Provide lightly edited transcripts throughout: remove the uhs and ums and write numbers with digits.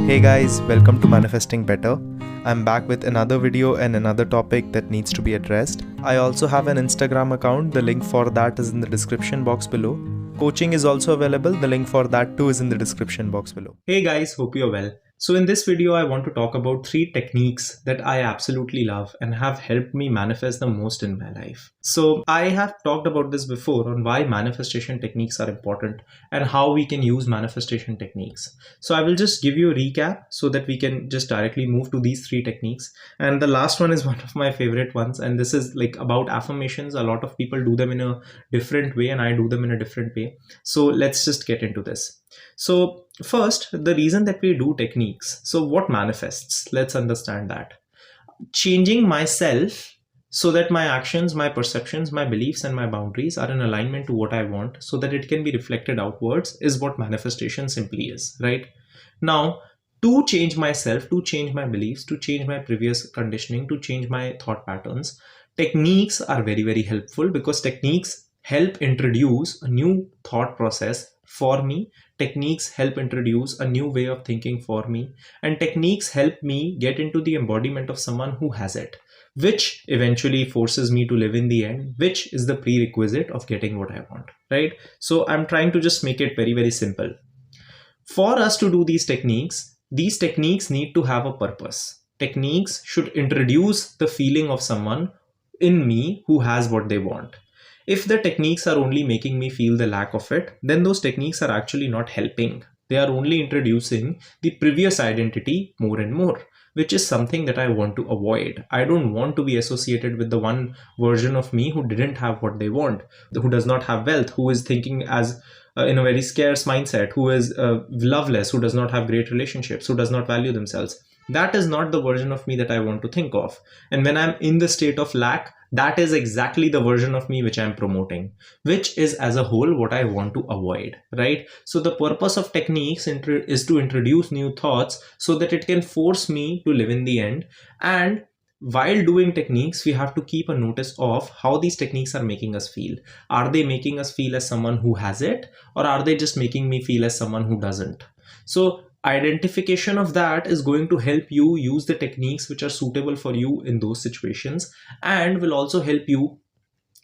Hey guys, welcome to Manifesting Better. I'm back with another video and another topic that needs to be addressed. I also have an Instagram account. The link for that is in the description box below. Coaching is also available. The link for that too is in the description box below. Hey guys, hope you're well. So in this video, I want to talk about 3 techniques that I absolutely love and have helped me manifest the most in my life. So I have talked about this before on why manifestation techniques are important and how we can use manifestation techniques. So I will just give you a recap so that we can just directly move to these 3 techniques. And the last one is one of my favorite ones. And this is like about affirmations. A lot of people do them in a different way and I do them in a different way. So let's just get into this. So first, the reason that we do techniques. So what manifests? Let's understand that. Changing myself so that my actions, my perceptions, my beliefs, and my boundaries are in alignment to what I want so that it can be reflected outwards is what manifestation simply is, right? Now, to change myself, to change my beliefs, to change my previous conditioning, to change my thought patterns, techniques are very, very helpful because techniques help introduce a new thought process for me. Techniques help introduce a new way of thinking for me, and techniques help me get into the embodiment of someone who has it, which eventually forces me to live in the end, which is the prerequisite of getting what I want, right? So I'm trying to just make it very, very simple. For us to do these techniques need to have a purpose. Techniques should introduce the feeling of someone in me who has what they want. If the techniques are only making me feel the lack of it, then those techniques are actually not helping. They are only introducing the previous identity more and more, which is something that I want to avoid. I don't want to be associated with the one version of me who didn't have what they want, who does not have wealth, who is thinking as in a very scarce mindset, who is loveless, who does not have great relationships, who does not value themselves. That is not the version of me that I want to think of. And when I'm in the state of lack, that is exactly the version of me which I'm promoting, which is as a whole what I want to avoid, right? So the purpose of techniques is to introduce new thoughts so that it can force me to live in the end. And while doing techniques, we have to keep a notice of how these techniques are making us feel. Are they making us feel as someone who has it, or are they just making me feel as someone who doesn't? So identification of that is going to help you use the techniques which are suitable for you in those situations and will also help you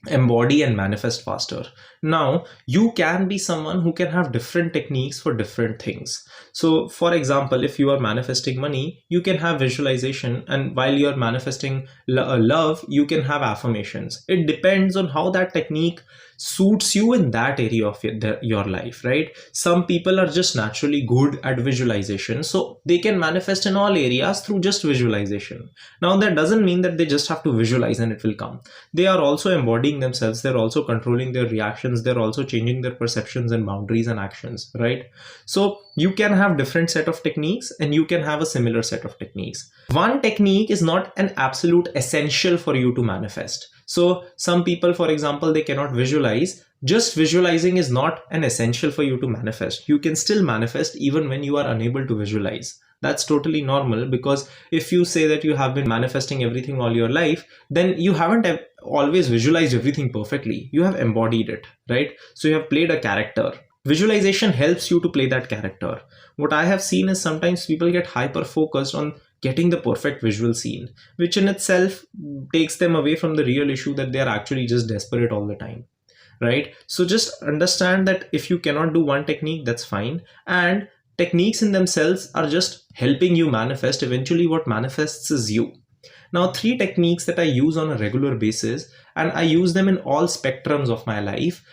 embody and manifest faster. Now, you can be someone who can have different techniques for different things. So for example, if you are manifesting money, you can have visualization, and while you're manifesting love, you can have affirmations. It depends on how that technique suits you in that area of your life, right? Some people are just naturally good at visualization, so they can manifest in all areas through just visualization. Now, that doesn't mean that they just have to visualize and it will come. They are also embodying themselves, they're also controlling their reactions, they're also changing their perceptions and boundaries and actions, right? So you can have different set of techniques and you can have a similar set of techniques. One technique is not an absolute essential for you to manifest. So some people, for example, they cannot visualize. Just visualizing is not an essential for you to manifest. You can still manifest even when you are unable to visualize. That's totally normal, because if you say that you have been manifesting everything all your life, then you haven't always visualized everything perfectly. You have embodied it, right? So you have played a character. Visualization helps you to play that character. What I have seen is sometimes people get hyper focused on getting the perfect visual scene, which in itself takes them away from the real issue that they are actually just desperate all the time, right? So just understand that if you cannot do one technique, that's fine. And techniques in themselves are just helping you manifest. Eventually what manifests is you. Now, 3 techniques that I use on a regular basis, and I use them in all spectrums of my life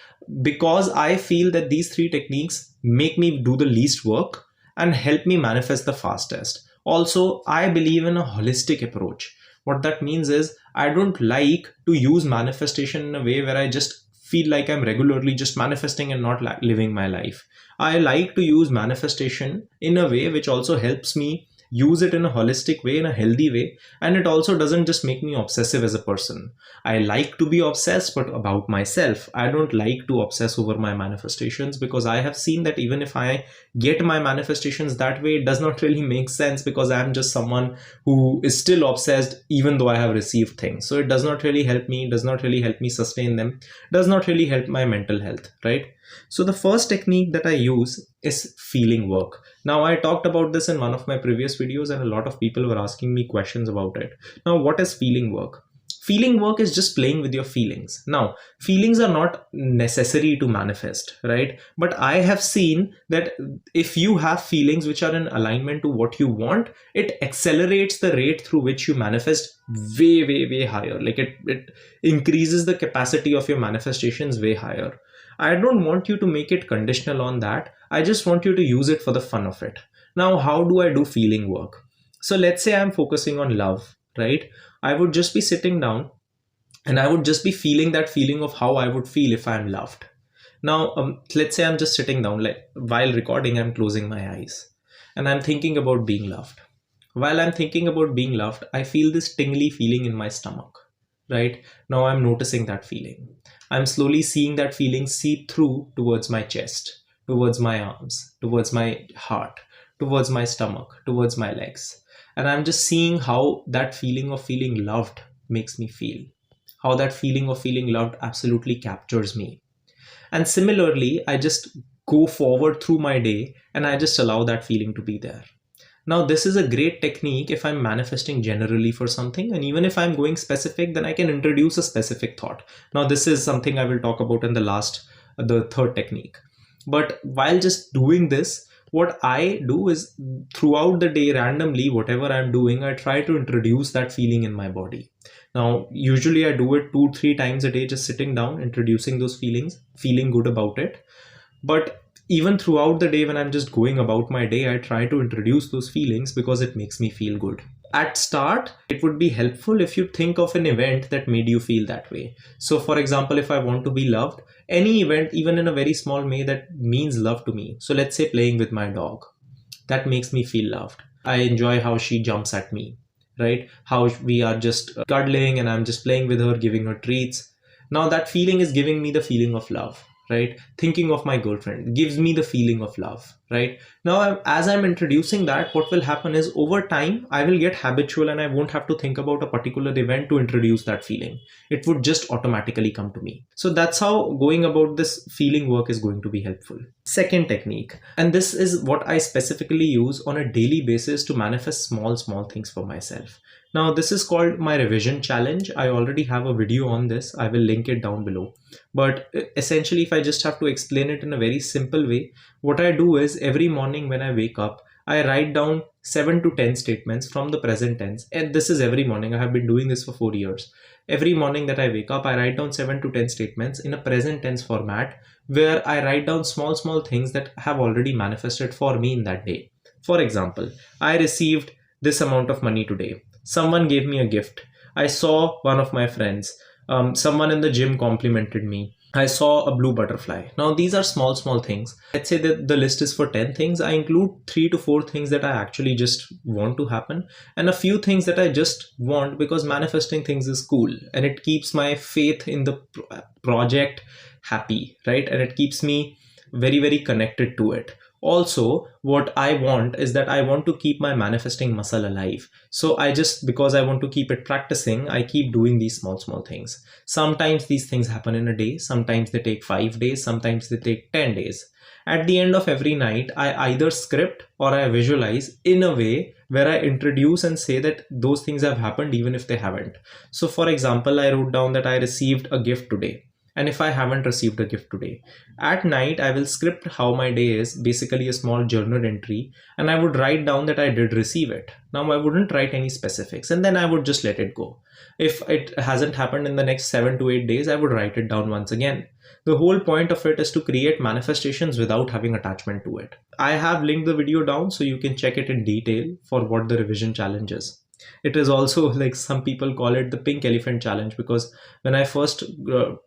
because I feel that these 3 techniques make me do the least work and help me manifest the fastest. Also, I believe in a holistic approach. What that means is I don't like to use manifestation in a way where I just feel like I'm regularly just manifesting and not living my life. I like to use manifestation in a way which also helps me use it in a holistic way, in a healthy way, and it also doesn't just make me obsessive as a person. I like to be obsessed, but about myself. I don't like to obsess over my manifestations because I have seen that even if I get my manifestations that way, it does not really make sense because I'm just someone who is still obsessed even though I have received things. So it does not really help me, does not really help me sustain them, does not really help my mental health, right? So the first technique that I use is feeling work. Now, I talked about this in one of my previous videos, and a lot of people were asking me questions about it. Now, what is feeling work? Feeling work is just playing with your feelings. Now, feelings are not necessary to manifest, right? But I have seen that if you have feelings which are in alignment to what you want, it accelerates the rate through which you manifest way, way, way higher. Like it increases the capacity of your manifestations way higher. I don't want you to make it conditional on that. I just want you to use it for the fun of it. Now, how do I do feeling work? So let's say I'm focusing on love, right? I would just be sitting down and I would just be feeling that feeling of how I would feel if I'm loved. Now, let's say I'm just sitting down, like while recording, I'm closing my eyes and I'm thinking about being loved. While I'm thinking about being loved, I feel this tingly feeling in my stomach, right? Now I'm noticing that feeling. I'm slowly seeing that feeling seep through towards my chest, towards my arms, towards my heart, towards my stomach, towards my legs. And I'm just seeing how that feeling of feeling loved makes me feel, how that feeling of feeling loved absolutely captures me. And similarly, I just go forward through my day and I just allow that feeling to be there. Now, this is a great technique if I'm manifesting generally for something, and even if I'm going specific, then I can introduce a specific thought. Now, this is something I will talk about in the third technique. But while just doing this, what I do is throughout the day, randomly, whatever I'm doing, I try to introduce that feeling in my body. Now, usually I do it 2-3 times a day, just sitting down, introducing those feelings, feeling good about it. But even throughout the day, when I'm just going about my day, I try to introduce those feelings because it makes me feel good. At start, it would be helpful if you think of an event that made you feel that way. So for example, if I want to be loved, any event, even in a very small way, that means love to me. So let's say playing with my dog, that makes me feel loved. I enjoy how she jumps at me, right? How we are just cuddling and I'm just playing with her, giving her treats. Now that feeling is giving me the feeling of love, right? Thinking of my girlfriend gives me the feeling of love, right? Now, as I'm introducing that, what will happen is over time, I will get habitual and I won't have to think about a particular event to introduce that feeling. It would just automatically come to me. So that's how going about this feeling work is going to be helpful. Second technique, and this is what I specifically use on a daily basis to manifest small things for myself. Now, this is called my revision challenge. I already have a video on this. I will link it down below. But essentially, if I just have to explain it in a very simple way, what I do is every morning when I wake up, I write down 7 to 10 statements from the present tense. And this is every morning. I have been doing this for 4 years. Every morning that I wake up, I write down 7 to 10 statements in a present tense format where I write down small things that have already manifested for me in that day. For example, I received this amount of money today. Someone gave me a gift. I saw one of my friends. Someone in the gym complimented me. I saw a blue butterfly. Now, these are small things. Let's say that the list is for 10 things. I include 3 to 4 things that I actually just want to happen, and a few things that I just want because manifesting things is cool and it keeps my faith in the project happy, right? And it keeps me very, very connected to it. Also, what I want is that I want to keep my manifesting muscle alive. So because I want to keep it practicing, I keep doing these small things. Sometimes these things happen in a day. Sometimes they take 5 days. Sometimes they take 10 days. At the end of every night, I either script or I visualize in a way where I introduce and say that those things have happened even if they haven't. So for example, I wrote down that I received a gift today. And if I haven't received a gift today, at night, I will script how my day is, basically a small journal entry, and I would write down that I did receive it. Now, I wouldn't write any specifics, and then I would just let it go. If it hasn't happened in the next 7 to 8 days, I would write it down once again. The whole point of it is to create manifestations without having attachment to it. I have linked the video down so you can check it in detail for what the revision challenge is. It is also, like, some people call it the pink elephant challenge, because when I first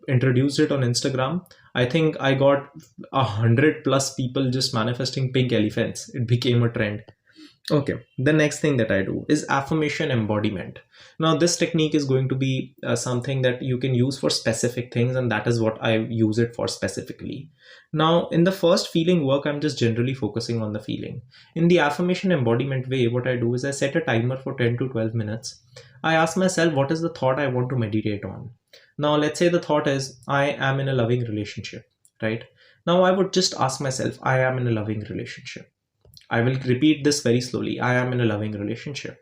introduced it on Instagram, I think I got 100+ people just manifesting pink elephants. It became a trend. Okay, the next thing that I do is affirmation embodiment. Now, this technique is going to be something that you can use for specific things, and that is what I use it for specifically. Now, in the first feeling work, I'm just generally focusing on the feeling. In the affirmation embodiment way, what I do is I set a timer for 10 to 12 minutes. I ask myself, what is the thought I want to meditate on? Now, let's say the thought is, I am in a loving relationship, right? Now I would just ask myself, I am in a loving relationship. I will repeat this very slowly. I am in a loving relationship.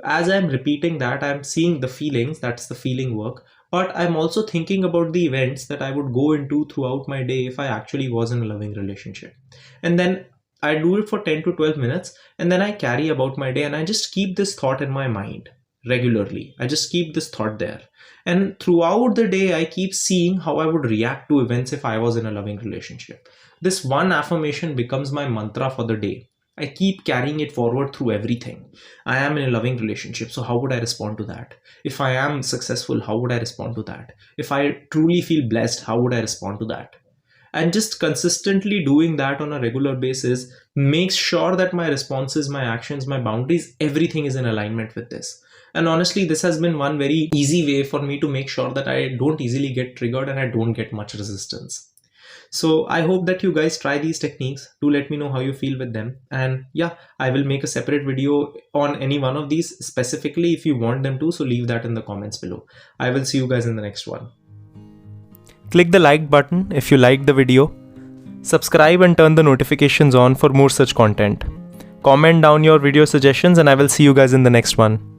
As I'm repeating that, I'm seeing the feelings, that's the feeling work, but I'm also thinking about the events that I would go into throughout my day if I actually was in a loving relationship. And then I do it for 10 to 12 minutes, and then I carry about my day, and I just keep this thought in my mind regularly. I just keep this thought there. And throughout the day, I keep seeing how I would react to events if I was in a loving relationship. This one affirmation becomes my mantra for the day. I keep carrying it forward through everything. I am in a loving relationship, so how would I respond to that? If I am successful, how would I respond to that? If I truly feel blessed, how would I respond to that? And just consistently doing that on a regular basis makes sure that my responses, my actions, my boundaries, everything is in alignment with this. And honestly, this has been one very easy way for me to make sure that I don't easily get triggered and I don't get much resistance. So I hope that you guys try these techniques. Do let me know how you feel with them. And yeah, I will make a separate video on any one of these specifically if you want them to. So leave that in the comments below. I will see you guys in the next one. Click the like button if you liked the video. Subscribe and turn the notifications on for more such content. Comment down your video suggestions and I will see you guys in the next one.